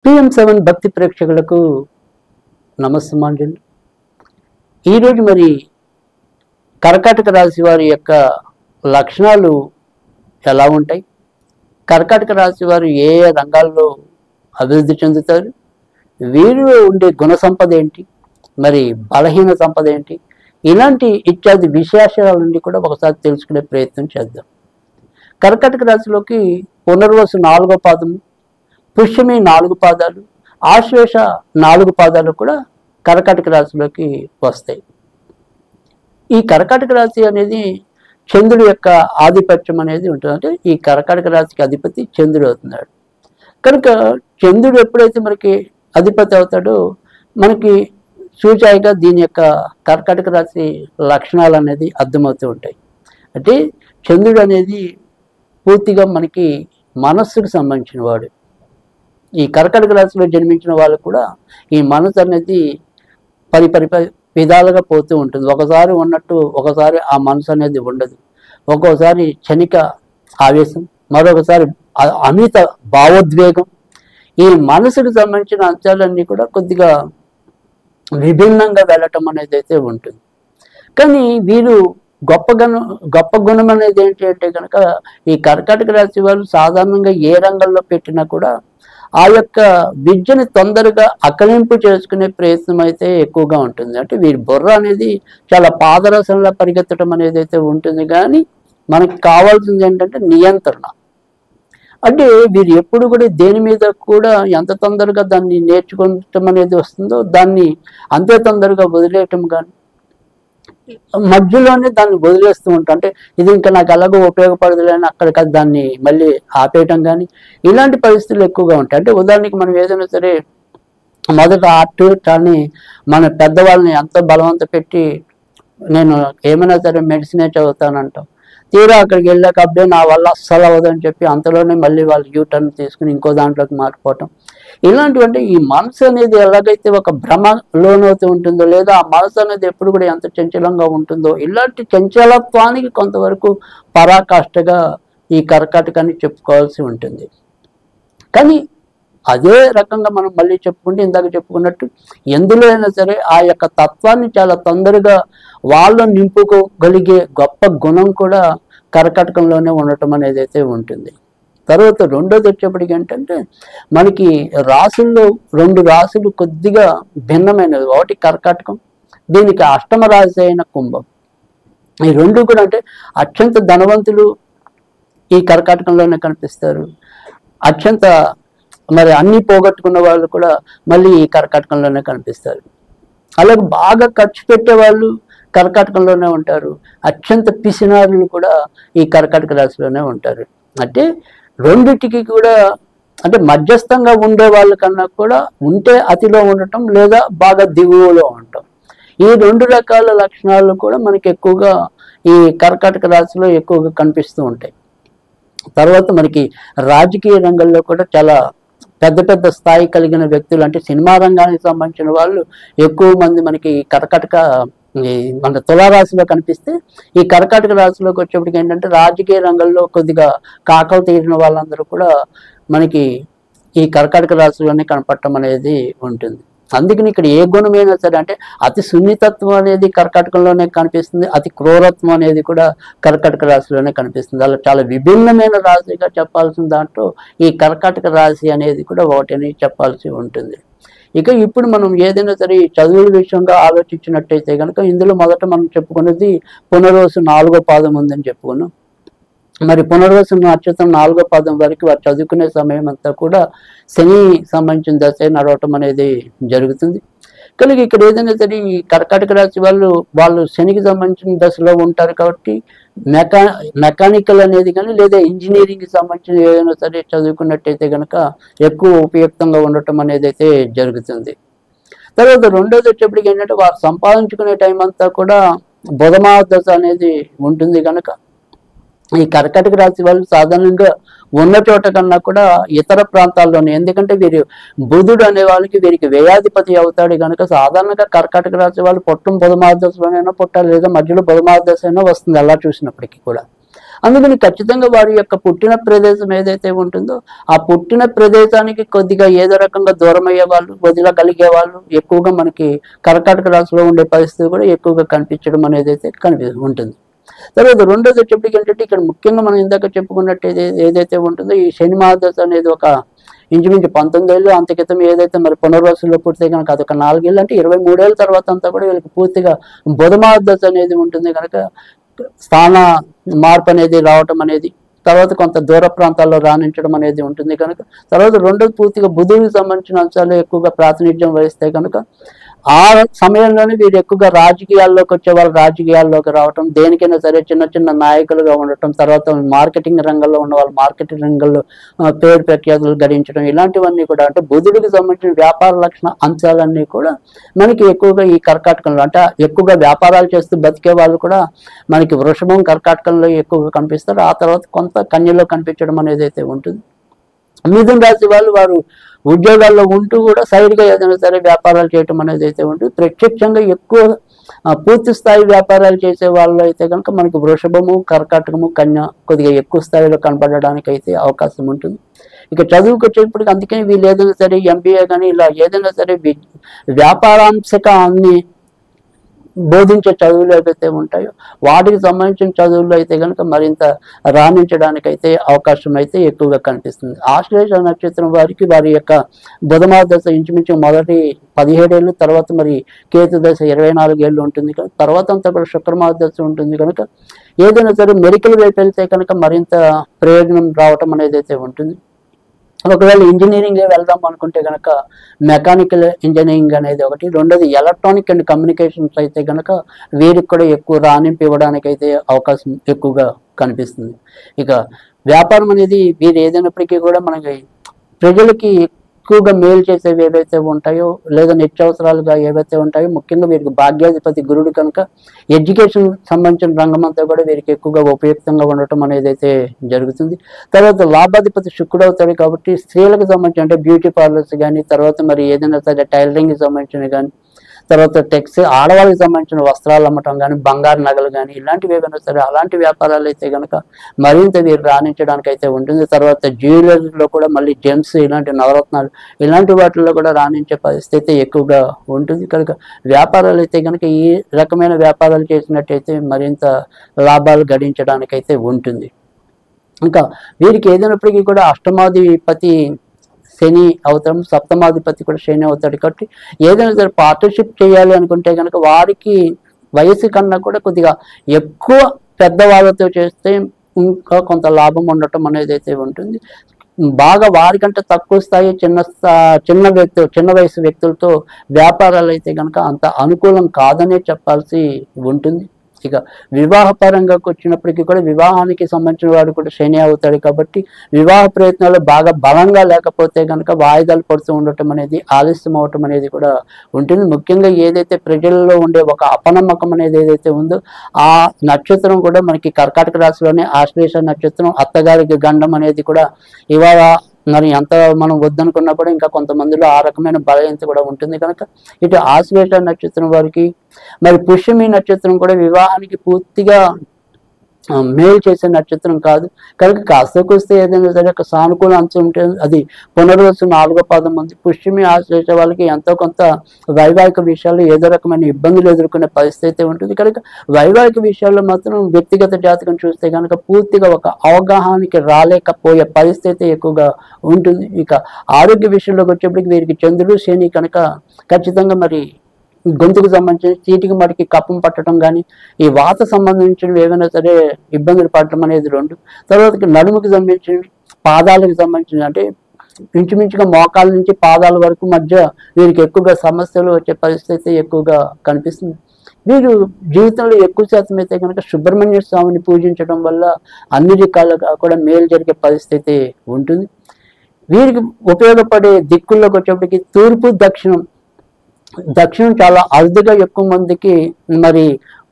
PM7 భక్తి ప్రేక్షకులకు నమస్సుమాంజలి. ఈరోజు మరి కర్కాటక రాశి వారి యొక్క లక్షణాలు ఎలా ఉంటాయి, కర్కాటక రాశి వారు ఏ ఏ రంగాల్లో అభివృద్ధి చెందుతారు, వీరిలో ఉండే గుణ సంపద ఏంటి, మరి బలహీన సంపద ఏంటి, ఇలాంటి ఇత్యాది విశేషాలన్నీ కూడా ఒకసారి తెలుసుకునే ప్రయత్నం చేద్దాం. కర్కాటక రాశిలోకి పునర్వసు 4వ పాదము, పుష్యమి 4 పాదాలు, ఆశ్లేష 4 పాదాలు కూడా కర్కాటక రాశిలోకి వస్తాయి. ఈ కర్కాటక రాశి అనేది చంద్రుడి యొక్క ఆధిపత్యం అనేది ఉంటుంది. అంటే ఈ కర్కాటక రాశికి అధిపతి చంద్రుడు అవుతున్నాడు కనుక చంద్రుడు ఎప్పుడైతే మనకి అధిపతి అవుతాడో మనకి సూచాయిగా దీని యొక్క కర్కాటక రాశి లక్షణాలు అనేది అర్థమవుతూ ఉంటాయి. అంటే చంద్రుడు అనేది పూర్తిగా మనకి మనస్సుకు సంబంధించిన వాడు. ఈ కర్కాటక రాశిలో జన్మించిన వాళ్ళు కూడా ఈ మనసు అనేది పరి విధాలుగా పోతూ ఉంటుంది. ఒకసారి ఉన్నట్టు ఒకసారి ఆ మనసు అనేది ఉండదు. ఒక్కోసారి క్షణిక ఆవేశం, మరొకసారి అమిత భావోద్వేగం. ఈ మనసుకు సంబంధించిన అంశాలన్నీ కూడా కొద్దిగా విభిన్నంగా వెళ్ళటం అనేది అయితే ఉంటుంది. కానీ వీరు గొప్ప గుణం అనేది ఏంటి అంటే కనుక ఈ కర్కాటక రాశి వాళ్ళు సాధారణంగా ఏ రంగంలో పెట్టినా కూడా ఆ యొక్క విద్యని తొందరగా అకలింపు చేసుకునే ప్రయత్నం అయితే ఎక్కువగా ఉంటుంది. అంటే వీరి బుర్ర అనేది చాలా పాదరసంలో పరిగెత్తడం అనేది అయితే ఉంటుంది. కానీ మనకి కావాల్సింది ఏంటంటే నియంత్రణ. అంటే వీరు ఎప్పుడు కూడా దేని మీద కూడా ఎంత తొందరగా దాన్ని నేర్చుకోవటం అనేది వస్తుందో దాన్ని అంతే తొందరగా వదిలేయటం కానీ మధ్యలోనే దాన్ని వదిలేస్తూ ఉంటాం. అంటే ఇది ఇంకా నాకు ఎలాగో ఉపయోగపడదులే అని అక్కడికి దాన్ని మళ్ళీ ఆపేయటం కానీ ఇలాంటి పరిస్థితులు ఎక్కువగా ఉంటాయి. అంటే ఉదాహరణకి మనం ఏదైనా సరే మొదట ఆర్ట్ కానీ మన పెద్దవాళ్ళని ఎంతో బలవంత పెట్టి నేను ఏమైనా సరే మెడిసినే చదువుతానంటాం. తీరా అక్కడికి వెళ్ళాక అప్పుడే నా వల్ల అస్సలు అవ్వదని చెప్పి అంతలోనే మళ్ళీ వాళ్ళు యూటర్న్ తీసుకుని ఇంకో దాంట్లోకి మారిపోవటం. ఇలాంటివంటే ఈ మనసు అనేది ఎలాగైతే ఒక భ్రమ లోనవుతూ ఉంటుందో లేదా ఆ మనసు అనేది ఎప్పుడు కూడా ఎంత చంచలంగా ఉంటుందో ఇలాంటి చంచలత్వానికి కొంతవరకు పరాకాష్ఠగా ఈ కర్కాటకాన్ని చెప్పుకోవాల్సి ఉంటుంది. కానీ అదే రకంగా మనం మళ్ళీ చెప్పుకుంటే ఇందాక చెప్పుకున్నట్టు ఎందులో అయినా సరే ఆ యొక్క తత్వాన్ని చాలా తొందరగా వాళ్ళు నింపుకోగలిగే గొప్ప గుణం కూడా కర్కాటకంలోనే ఉండటం అనేది అయితే ఉంటుంది. తర్వాత రెండోది వచ్చేప్పటికి ఏంటంటే మనకి రాసుల్లో 2 రాసులు కొద్దిగా భిన్నమైనది. ఒకటి కర్కాటకం, దీనికి అష్టమ రాశి అయిన కుంభం. ఈ రెండు కూడా అంటే అత్యంత ధనవంతులు ఈ కర్కాటకంలోనే కనిపిస్తారు. అత్యంత మరి అన్ని పోగొట్టుకున్న వాళ్ళు కూడా మళ్ళీ ఈ కర్కాటకంలోనే కనిపిస్తారు. అలాగే బాగా ఖర్చు పెట్టే వాళ్ళు కర్కాటకంలోనే ఉంటారు. అత్యంత పిసినారులు కూడా ఈ కర్కాటక రాశిలోనే ఉంటారు. అంటే రెండిటికి కూడా అంటే మధ్యస్థంగా ఉండే వాళ్ళకన్నా కూడా ఉంటే అతిలో ఉండటం లేదా బాగా దిగువలో ఉండటం, ఈ 2 రకాల లక్షణాలు కూడా మనకి ఎక్కువగా ఈ కర్కాటక రాశిలో ఎక్కువగా కనిపిస్తూ ఉంటాయి. తర్వాత మనకి రాజకీయ రంగంలో కూడా చాలా పెద్ద స్థాయి కలిగిన వ్యక్తులు అంటే సినిమా రంగానికి సంబంధించిన వాళ్ళు ఎక్కువ మంది మనకి కర్కాటక మన తులారాశిలో కనిపిస్తే ఈ కర్కాటక రాశిలోకి వచ్చేప్పటికి ఏంటంటే రాజకీయ రంగంలో కొద్దిగా కాకలు తీరిన వాళ్ళందరూ కూడా మనకి ఈ కర్కాటక రాశిలోనే కనపడటం అనేది ఉంటుంది. అందుకని ఇక్కడ ఏ గుణమైనా సరే అంటే అతి సున్నితత్వం అనేది కర్కాటకంలోనే కనిపిస్తుంది, అతి క్రూరత్వం అనేది కూడా కర్కాటక రాశిలోనే కనిపిస్తుంది. అలా చాలా విభిన్నమైన రాశిగా చెప్పాల్సిన దాంట్లో ఈ కర్కాటక రాశి అనేది కూడా ఒకటని చెప్పాల్సి ఉంటుంది. ఇక ఇప్పుడు మనం ఏదైనా సరే చదువుల విషయంగా ఆలోచించినట్టయితే కనుక ఇందులో మొదట మనం చెప్పుకున్నది పునర్వసు 4వ పాదం ఉందని చెప్పుకున్నాం. మరి పునర్వసు నక్షత్రం 4వ పాదం వరకు వారు చదువుకునే సమయం అంతా కూడా శని సంబంధించిన దశ నడవటం అనేది జరుగుతుంది. కనుక ఇక్కడ ఏదైనా సరే ఈ కర్కాటక రాశి వాళ్ళు శనికి సంబంధించిన దశలో ఉంటారు కాబట్టి మెకానికల్ అనేది కానీ లేదా ఇంజనీరింగ్కి సంబంధించిన ఏదైనా సరే చదువుకున్నట్టయితే కనుక ఎక్కువ ఉపయుక్తంగా ఉండటం అనేది అయితే జరుగుతుంది. తర్వాత రెండోది వచ్చేప్పటికి ఏంటంటే వారు సంపాదించుకునే టైం అంతా కూడా బుధమా దశ అనేది ఉంటుంది. కనుక ఈ కర్కాటక రాశి వాళ్ళు సాధారణంగా ఉన్న చోట కన్నా కూడా ఇతర ప్రాంతాల్లోనే, ఎందుకంటే వీరు బుధుడు అనే వాళ్ళకి వీరికి వ్యయాధిపతి అవుతాడు కనుక సాధారణంగా కర్కాటక రాశి వాళ్ళు పుట్టం బుధమార్దశలోనైనా పుట్టాలి లేదా మధ్యలో బుధమార్దశ అయినా వస్తుంది అలా చూసినప్పటికీ కూడా. అందుకని ఖచ్చితంగా వారి యొక్క పుట్టిన ప్రదేశం ఏదైతే ఉంటుందో ఆ పుట్టిన ప్రదేశానికి కొద్దిగా ఏదో రకంగా దూరం అయ్యే వాళ్ళు, వదిలగలిగే వాళ్ళు ఎక్కువగా మనకి కర్కాటక రాశిలో ఉండే పరిస్థితి కూడా ఎక్కువగా కనిపించడం అనేది అయితే ఉంటుంది. తర్వాత రెండోది వచ్చేప్పటికి ఏంటంటే ఇక్కడ ముఖ్యంగా మనం ఇందాక చెప్పుకున్నట్టు ఏదైతే ఉంటుందో ఈ శని మహాదశ అనేది ఒక ఇంచుమించు 19 ఏళ్ళు అంత క్రితం ఏదైతే మరి పునర్వసులో పూర్తి కనుక అదొక 4 ఏళ్ళు అంటే 23 ఏళ్ళ తర్వాత అంతా కూడా వీళ్ళకి పూర్తిగా బుధ మహాదశ అనేది ఉంటుంది కనుక స్థాన మార్పు అనేది రావటం అనేది, తర్వాత కొంత దూర ప్రాంతాల్లో రాణించడం అనేది ఉంటుంది కనుక, తర్వాత రెండోది పూర్తిగా బుధుడికి సంబంధించిన అంశాలు ఎక్కువగా ప్రాతినిధ్యం వహిస్తే కనుక ఆ సమయంలోనే వీరు ఎక్కువగా రాజకీయాల్లోకి వచ్చే వాళ్ళు రాజకీయాల్లోకి రావటం, దేనికైనా సరే చిన్న చిన్న నాయకులుగా ఉండటం, తర్వాత మార్కెటింగ్ రంగంలో ఉన్న వాళ్ళు మార్కెటింగ్ రంగంలో పేరు ప్రఖ్యాతులు గడించడం, ఇలాంటివన్నీ కూడా అంటే బుధుడికి సంబంధించిన వ్యాపార లక్షణ అంశాలన్నీ కూడా మనకి ఎక్కువగా ఈ కర్కాటకంలో అంటే ఎక్కువగా వ్యాపారాలు చేస్తూ బతికే వాళ్ళు కూడా మనకి వృషభం కర్కాటకంలో ఎక్కువగా కనిపిస్తారు. ఆ తర్వాత కొంత కన్యలో కనిపించడం అనేది అయితే ఉంటుంది. మిథున రాశి వాళ్ళు వారు ఉద్యోగాల్లో ఉంటూ కూడా సైడ్గా ఏదైనా సరే వ్యాపారాలు చేయటం అనేది అయితే ఉంటుంది. ప్రత్యక్షంగా ఎక్కువ పూర్తి స్థాయి వ్యాపారాలు చేసే వాళ్ళు అయితే కనుక మనకి వృషభము, కర్కాటకము, కన్య కొద్దిగా ఎక్కువ స్థాయిలో కనపడడానికి అయితే అవకాశం ఉంటుంది. ఇక చదువుకు వచ్చేప్పటికి అందుకని వీళ్ళు ఏదైనా సరే ఎంబీఏ కానీ ఇలా ఏదైనా సరే వ్యాపారాంశక అన్ని బోధించే చదువులు ఏవైతే ఉంటాయో వాటికి సంబంధించిన చదువుల్లో అయితే కనుక మరింత రాణించడానికైతే అవకాశం అయితే ఎక్కువగా కనిపిస్తుంది. ఆశ్లేష నక్షత్రం వారికి వారి యొక్క బుధమాస దశ ఇంచుమించు మొదటి 17 ఏళ్ళు, తర్వాత మరి కేతు దశ 24 ఏళ్ళు ఉంటుంది కనుక, తర్వాత అంతా కూడా శుక్రమాస దశ ఉంటుంది కనుక ఏదైనా సరే మెడికల్ వైపు వెళ్తే కనుక మరింత ప్రయోజనం రావటం అనేది అయితే ఉంటుంది. ఒకవేళ ఇంజనీరింగ్ వెళ్దాం అనుకుంటే కనుక మెకానికల్ ఇంజనీరింగ్ అనేది ఒకటి, రెండోది ఎలక్ట్రానిక్ అండ్ కమ్యూనికేషన్స్ అయితే కనుక వీరికి కూడా ఎక్కువ రాణింపు ఇవ్వడానికి అయితే అవకాశం ఎక్కువగా కనిపిస్తుంది. ఇక వ్యాపారం అనేది వీరు ఏదైనప్పటికీ కూడా మనకి ప్రజలకి ఎక్కువగా మేలు చేసేవి ఏవైతే ఉంటాయో లేదా నిత్యావసరాలుగా ఏవైతే ఉంటాయో ముఖ్యంగా వీరికి భాగ్యాధిపతి గురుడు కనుక ఎడ్యుకేషన్ సంబంధించిన రంగం అంతా కూడా వీరికి ఎక్కువగా ఉపయుక్తంగా ఉండటం అనేది అయితే జరుగుతుంది. తర్వాత లాభాధిపతి శుక్రుడు అవుతాడు కాబట్టి స్త్రీలకు సంబంధించి అంటే బ్యూటీ పార్లర్స్ కానీ, తర్వాత మరి ఏదైనా సరే టైలరింగ్కి సంబంధించినవి కానీ, తర్వాత ఆడవాళ్ళకి సంబంధించిన వస్త్రాలు అమ్మటం కానీ, బంగారు నగలు కానీ ఇలాంటివి ఏమైనా సరే అలాంటి వ్యాపారాలు అయితే కనుక మరింత వీరు రాణించడానికి అయితే ఉంటుంది. తర్వాత జ్యువెలరీలో కూడా మళ్ళీ జెమ్స్ ఇలాంటి నవరత్నాలు ఇలాంటి వాటిల్లో కూడా రాణించే పరిస్థితి ఎక్కువగా ఉంటుంది కనుక వ్యాపారాలు అయితే కనుక ఈ రకమైన వ్యాపారాలు చేసినట్టయితే మరింత లాభాలు గడించడానికి అయితే ఉంటుంది. ఇంకా వీరికి ఏదైనప్పటికీ కూడా అష్టమాధిపతి శని అవుతాం, సప్తమాధిపతి కూడా శని అవుతాడు కాబట్టి ఏదైనా సరే పార్ట్నర్షిప్ చేయాలి అనుకుంటే కనుక వారికి వయసు కన్నా కూడా కొద్దిగా ఎక్కువ పెద్దవాళ్ళతో చేస్తే ఇంకా కొంత లాభం ఉండటం అనేది అయితే ఉంటుంది. బాగా వారికంటే తక్కువ స్థాయి చిన్న వయసు వ్యక్తులతో వ్యాపారాలు అయితే కనుక అంత అనుకూలం కాదనే చెప్పాల్సి ఉంటుంది. ఇక వివాహ పరంగా వచ్చినప్పటికీ కూడా వివాహానికి సంబంధించిన వాడు కూడా శని అవుతాడు కాబట్టి వివాహ ప్రయత్నాలు బాగా బలంగా లేకపోతే కనుక వాయిదాలు పడుతూ ఉండటం అనేది ఆలస్యం అవటం అనేది కూడా ఉంటుంది. ముఖ్యంగా ఏదైతే ప్రజల్లో ఉండే ఒక అపనమ్మకం అనేది ఏదైతే ఉందో ఆ నక్షత్రం కూడా మనకి కర్కాటక రాశిలోనే ఆశ్లేష నక్షత్రం, అత్తగారికి గండం అనేది కూడా ఇవాళ మరి ఎంత మనం వద్దనుకున్నా కూడా ఇంకా కొంతమందిలో ఆ రకమైన బలహీనత కూడా ఉంటుంది కనుక ఇటు ఆశ్లేష నక్షత్రం వారికి మరి పుష్యమి నక్షత్రం కూడా వివాహానికి పూర్తిగా మేలు చేసే నక్షత్రం కాదు కనుక కాస్త కూస్తే ఏదైనా సరే ఒక సానుకూల అంశం ఉంటే అది పునర్వసు 4వ పాదం ఉంది. పుష్యమి ఆశ్లేష వాళ్ళకి ఎంతో కొంత వైవాహిక విషయాల్లో ఏదో రకమైన ఇబ్బందులు ఎదుర్కొనే పరిస్థితి ఉంటుంది కనుక వైవాహిక విషయాల్లో మాత్రం వ్యక్తిగత జాతకం చూస్తే కనుక పూర్తిగా ఒక అవగాహనకి రాలేకపోయే పరిస్థితి ఎక్కువగా ఉంటుంది. ఇక ఆరోగ్య విషయంలోకి వచ్చేప్పటికి వీరికి చంద్రుడు శని కనుక ఖచ్చితంగా మరి గొంతుకు సంబంధించిన చీటికి మటికి కప్పం పట్టడం కానీ ఈ వాత సంబంధించినవి ఏమైనా సరే ఇబ్బందులు పడటం అనేది 2. తర్వాత నడుముకి సంబంధించిన పాదాలకు సంబంధించిన అంటే ఇంచుమించుగా మోకాల నుంచి పాదాల వరకు మధ్య వీరికి ఎక్కువగా సమస్యలు వచ్చే పరిస్థితి ఎక్కువగా కనిపిస్తుంది. వీరు జీవితంలో ఎక్కువ శాతం అయితే కనుక సుబ్రహ్మణ్య స్వామిని పూజించడం వల్ల అన్ని రకాలుగా కూడా మేలు జరిగే పరిస్థితి ఉంటుంది. వీరికి ఉపయోగపడే దిక్కుల్లోకి వచ్చేప్పటికి తూర్పు దక్షిణం చాలా అరుదుగా ఎక్కువ మందికి మరి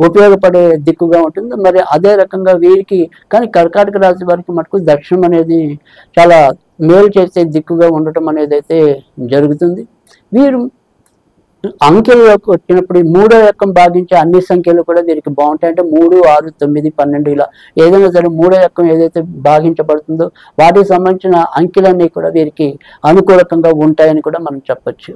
ఉపయోగపడే దిక్కుగా ఉంటుంది. మరి అదే రకంగా వీరికి కానీ కర్కాటక రాశి వారికి మటుకు దక్షిణం అనేది చాలా మేలు చేసే దిక్కుగా ఉండటం అనేది అయితే జరుగుతుంది. వీరు అంకెల్లోకి వచ్చినప్పుడు ఈ 3వ ఎక్కం భాగించే అన్ని సంఖ్యలు కూడా వీరికి బాగుంటాయి. అంటే 3, 6, 9, 12 ఇలా ఏదైనా సరే 3వ ఎక్కం ఏదైతే భాగించబడుతుందో వాటికి సంబంధించిన అంకెలన్నీ కూడా వీరికి అనుకూలకంగా ఉంటాయని కూడా మనం చెప్పొచ్చు.